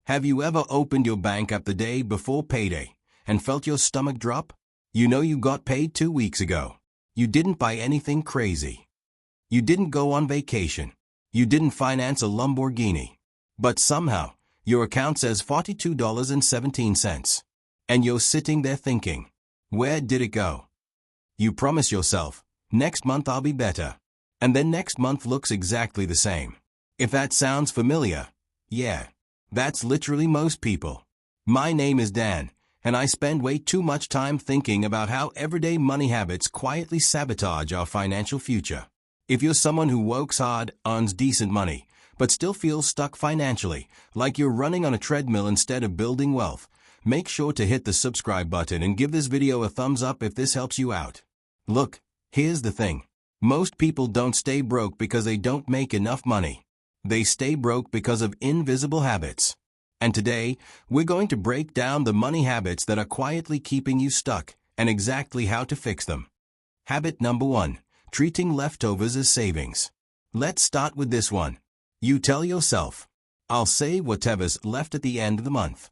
Have you ever opened your bank app the day before payday and felt your stomach drop? You know you got paid 2 weeks ago. You didn't buy anything crazy. You didn't go on vacation. You didn't finance a Lamborghini. But somehow, your account says $42.17. And you're sitting there thinking, where did it go? You promise yourself, next month I'll be better. And then next month looks exactly the same. If that sounds familiar, yeah, that's literally most people. My name is Dan, and I spend way too much time thinking about how everyday money habits quietly sabotage our financial future. If you're someone who works hard, earns decent money, but still feels stuck financially, like you're running on a treadmill instead of building wealth, make sure to hit the subscribe button and give this video a thumbs up if this helps you out. Look, here's the thing. Most people don't stay broke because they don't make enough money. They stay broke because of invisible habits. And today, we're going to break down the money habits that are quietly keeping you stuck and exactly how to fix them. Habit number 1. Treating leftovers as savings. Let's start with this one. You tell yourself, I'll save whatever's left at the end of the month.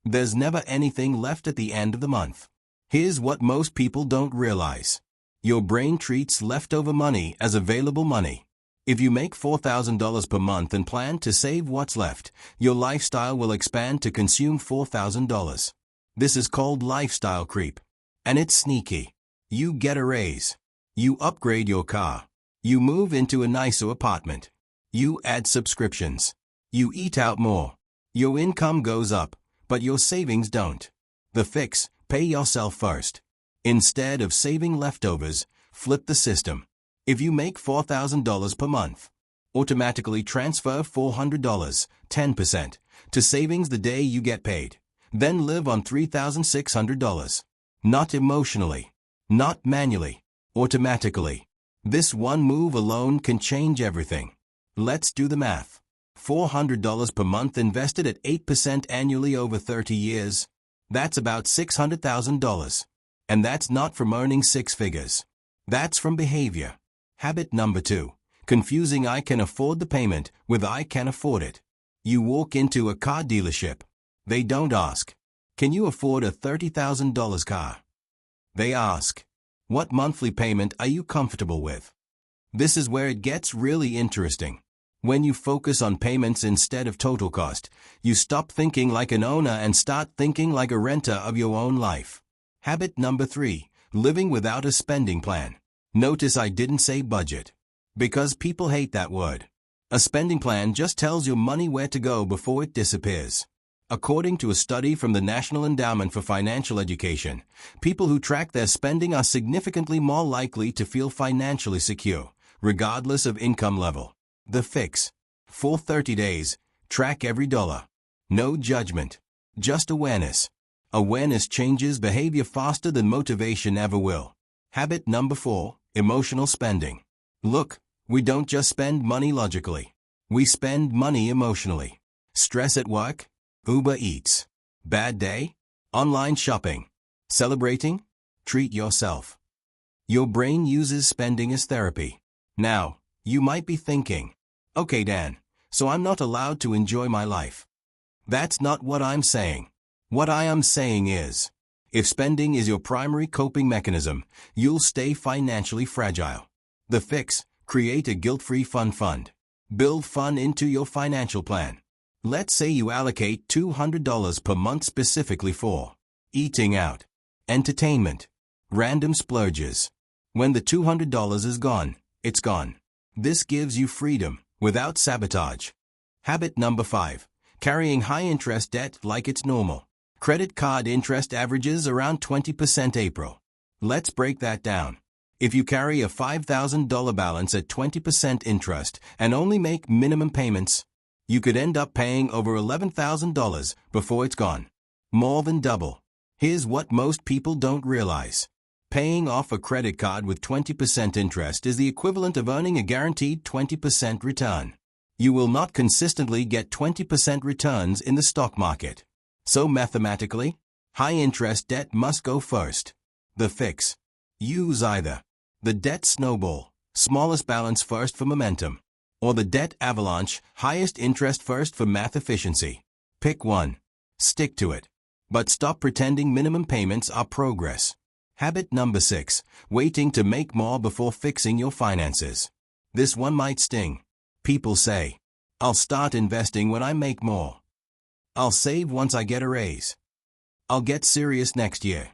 There's never anything left at the end of the month. Here's what most people don't realize. Your brain treats leftover money as available money. If you make $4,000 per month and plan to save what's left, your lifestyle will expand to consume $4,000. This is called lifestyle creep. And it's sneaky. You get a raise. You upgrade your car. You move into a nicer apartment. You add subscriptions. You eat out more. Your income goes up, but your savings don't. The fix: pay yourself first. Instead of saving leftovers, flip the system. If you make $4,000 per month, automatically transfer $400, 10%, to savings the day you get paid. Then live on $3,600. Not emotionally, not manually, automatically. This one move alone can change everything. Let's do the math. $400 per month invested at 8% annually over 30 years. That's about $600,000. And that's not from earning six figures. That's from behavior. Habit number 2. Confusing I can afford the payment with I can afford it. You walk into a car dealership. They don't ask, can you afford a $30,000 car? They ask, what monthly payment are you comfortable with? This is where it gets really interesting. When you focus on payments instead of total cost, you stop thinking like an owner and start thinking like a renter of your own life. Habit number 3. Living without a spending plan. Notice I didn't say budget. Because people hate that word. A spending plan just tells your money where to go before it disappears. According to a study from the National Endowment for Financial Education, people who track their spending are significantly more likely to feel financially secure, regardless of income level. The fix: for 30 days, track every dollar. No judgment, just awareness. Awareness changes behavior faster than motivation ever will. Habit number 4. Emotional spending. Look, we don't just spend money logically. We spend money emotionally. Stress at work? Uber Eats. Bad day? Online shopping. Celebrating? Treat yourself. Your brain uses spending as therapy. Now, you might be thinking, okay Dan, so I'm not allowed to enjoy my life. That's not what I'm saying. What I am saying is, if spending is your primary coping mechanism, you'll stay financially fragile. The fix: create a guilt-free fun fund. Build fun into your financial plan. Let's say you allocate $200 per month specifically for eating out, entertainment, random splurges. When the $200 is gone, it's gone. This gives you freedom without sabotage. Habit number 5. Carrying high-interest debt like it's normal. Credit card interest averages around 20% April. Let's break that down. If you carry a $5,000 balance at 20% interest and only make minimum payments, you could end up paying over $11,000 before it's gone. More than double. Here's what most people don't realize. Paying off a credit card with 20% interest is the equivalent of earning a guaranteed 20% return. You will not consistently get 20% returns in the stock market. So mathematically, high-interest debt must go first. The fix: use either the debt snowball, smallest balance first for momentum. or the debt avalanche, highest interest first for math efficiency. Pick one. Stick to it. But stop pretending minimum payments are progress. Habit number 6. Waiting to make more before fixing your finances. This one might sting. People say, I'll start investing when I make more. I'll save once I get a raise. I'll get serious next year.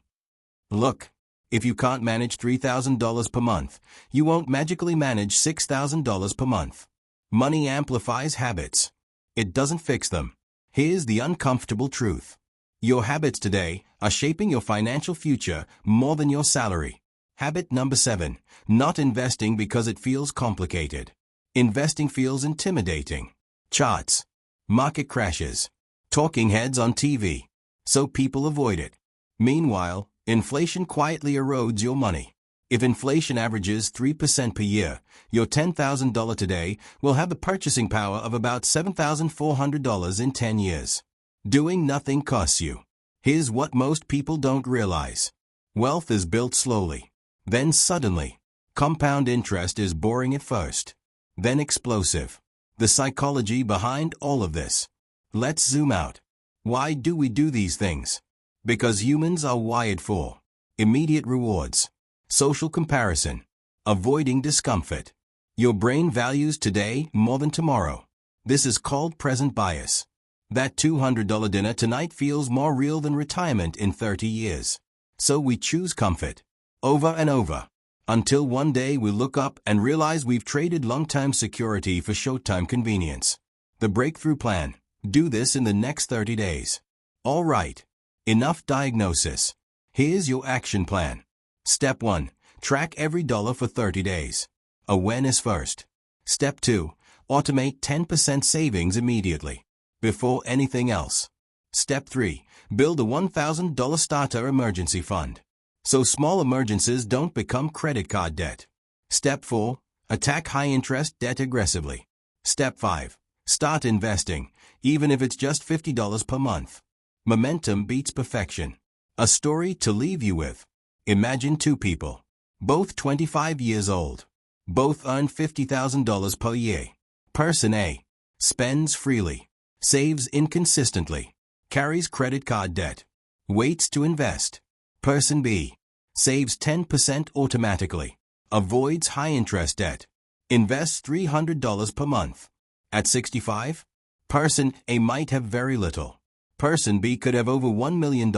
Look, if you can't manage $3,000 per month, you won't magically manage $6,000 per month. Money amplifies habits. It doesn't fix them. Here's the uncomfortable truth. Your habits today are shaping your financial future more than your salary. Habit number 7. Not investing because it feels complicated. Investing feels intimidating. Charts, market crashes, talking heads on TV. So people avoid it. Meanwhile, inflation quietly erodes your money. If inflation averages 3% per year, your $10,000 today will have the purchasing power of about $7,400 in 10 years. Doing nothing costs you. Here's what most people don't realize. Wealth is built slowly. Then suddenly, compound interest is boring at first. Then explosive. The psychology behind all of this. Let's zoom out. Why do we do these things? Because humans are wired for immediate rewards, social comparison, avoiding discomfort. Your brain values today more than tomorrow. This is called present bias. That $200 dinner tonight feels more real than retirement in 30 years. So we choose comfort over and over, until one day we look up and realize we've traded long-term security for short-term convenience. The breakthrough plan. Do this in the next 30 days. All right. Enough diagnosis. Here's your action plan. Step 1. Track every dollar for 30 days. Awareness first. Step 2. Automate 10% savings immediately, before anything else. Step 3. Build a $1,000 starter emergency fund, so small emergencies don't become credit card debt. Step 4. Attack high-interest debt aggressively. Step 5. Start investing, even if it's just $50 per month. Momentum beats perfection. A story to leave you with. Imagine two people, both 25 years old. Both earn $50,000 per year. Person A spends freely, saves inconsistently, carries credit card debt, waits to invest. Person B saves 10% automatically, avoids high-interest debt, invests $300 per month. At 65, Person A might have very little. Person B could have over $1 million,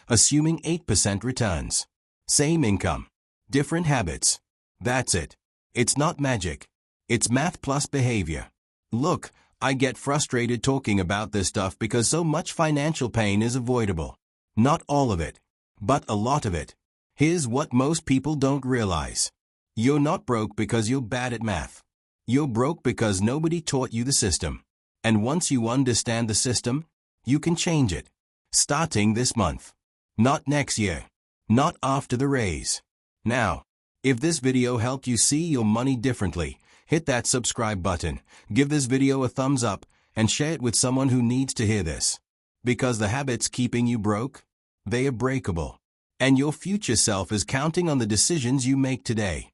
assuming 8% returns. Same income, different habits. That's it. It's not magic. It's math plus behavior. Look, I get frustrated talking about this stuff because so much financial pain is avoidable. Not all of it, but a lot of it. Here's what most people don't realize. You're not broke because you're bad at math. You're broke because nobody taught you the system. And once you understand the system, you can change it. Starting this month. Not next year. Not after the raise. Now. If this video helped you see your money differently, hit that subscribe button, give this video a thumbs up, and share it with someone who needs to hear this. Because the habits keeping you broke, they are breakable. And your future self is counting on the decisions you make today.